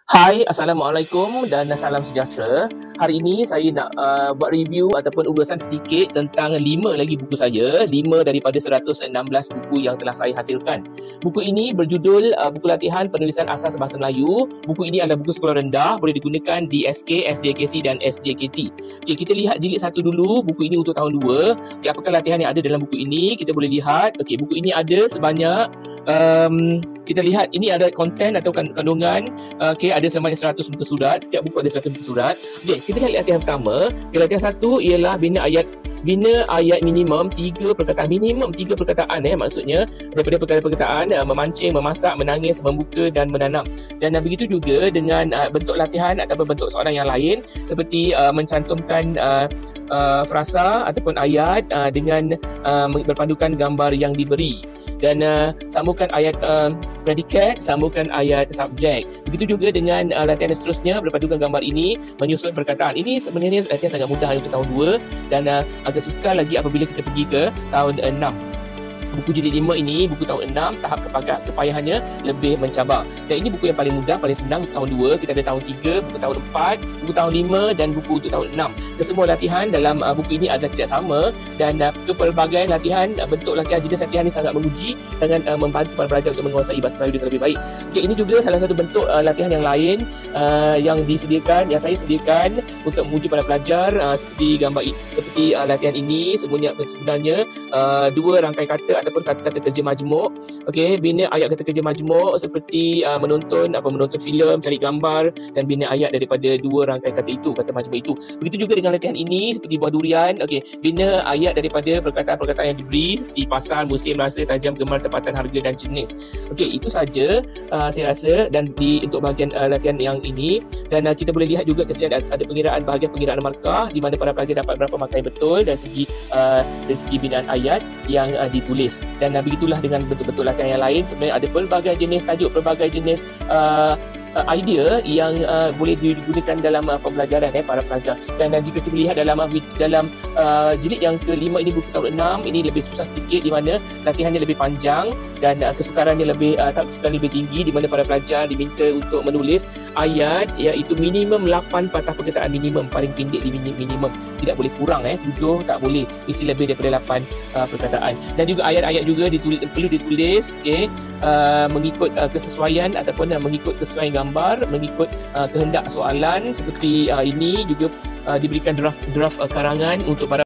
Hai, Assalamualaikum dan salam sejahtera. Hari ini saya nak buat review ataupun ulasan sedikit tentang 5 lagi buku saya, 5 daripada 116 buku yang telah saya hasilkan. Buku ini berjudul Buku Latihan Penulisan Asas Bahasa Melayu. Buku ini adalah buku sekolah rendah, boleh digunakan di SK, SJKC dan SJKT. Okay, kita lihat jilid 1 dulu, buku ini untuk tahun 2. Okay, apakah latihan yang ada dalam buku ini? Kita boleh lihat, okay, buku ini ada sebanyak, kita lihat ini ada konten atau kandungan, okay, ada sebanyak 100 muka surat. Setiap buku ada 100 muka surat. Okay, kita lihat latihan pertama. Okay, latihan 1 ialah bina ayat minimum 3 perkataan. Minimum 3 perkataan, maksudnya daripada perkataan-perkataan memancing, memasak, menangis, membuka dan menanam. Dan begitu juga dengan bentuk latihan atau bentuk soalan yang lain seperti mencantumkan frasa ataupun ayat dengan berpandukan gambar yang diberi. Dan sambungkan ayat predikat, sambungkan ayat subjek. Begitu juga dengan latihan seterusnya berpandukan gambar ini, menyusun perkataan. Ini sebenarnya latihan sangat mudah untuk tahun 2 dan agak sukar lagi apabila kita pergi ke tahun 6. Buku jilid 5 ini, buku tahun 6, tahap kepayahannya lebih mencabar. Dan ini buku yang paling mudah, paling senang untuk tahun 2. Kita ada tahun 3, buku tahun 4, buku tahun 5 dan buku untuk tahun 6. Kesemua latihan dalam buku ini adalah tidak sama dan kepelbagaian latihan, bentuk latihan jenis latihan ini sangat menguji, sangat membantu para pelajar untuk menguasai bahasa Melayu dengan lebih baik. Okay, ini juga salah satu bentuk latihan yang lain yang saya sediakan untuk menguji para pelajar seperti gambar seperti latihan ini. Sebenarnya 2 rangkai kata ataupun kata-kata kerja majmuk. Okey, bina ayat kata kerja majmuk seperti menonton filem, cari gambar dan bina ayat daripada 2 rangkai kata itu, kata majmuk itu. Begitu juga dengan latihan ini seperti buah durian. Okey, bina ayat daripada perkataan-perkataan yang diberi seperti pasal, musim, rasa, tajam, gemar, tempatan, harga dan jenis. Okey, itu saja saya rasa dan untuk bahagian latihan yang ini. Dan kita boleh lihat juga kesediaan ada bahagian pengiraan markah di mana para pelajar dapat berapa markah yang betul dari segi binaan ayat yang ditulis. Dan begitulah dengan bentuk-bentuk latihan yang lain. Sebenarnya ada pelbagai jenis tajuk, pelbagai jenis idea yang boleh digunakan dalam pembelajaran para pelajar. Dan jika kita lihat dalam jilid yang ke-5 ini, buku tahun 6, ini lebih susah sedikit di mana latihannya lebih panjang dan kesukarannya lebih tinggi, di mana para pelajar diminta untuk menulis ayat iaitu minimum 8 patah perkataan minimum, paling pendek di minimum. Tidak boleh kurang 7 tak boleh, mesti lebih daripada 8 perkataan. Dan juga ayat-ayat juga perlu ditulis mengikut kesesuaian ataupun mengikut kesesuaian gambar, mengikut kehendak soalan. Seperti ini juga diberikan draft karangan untuk para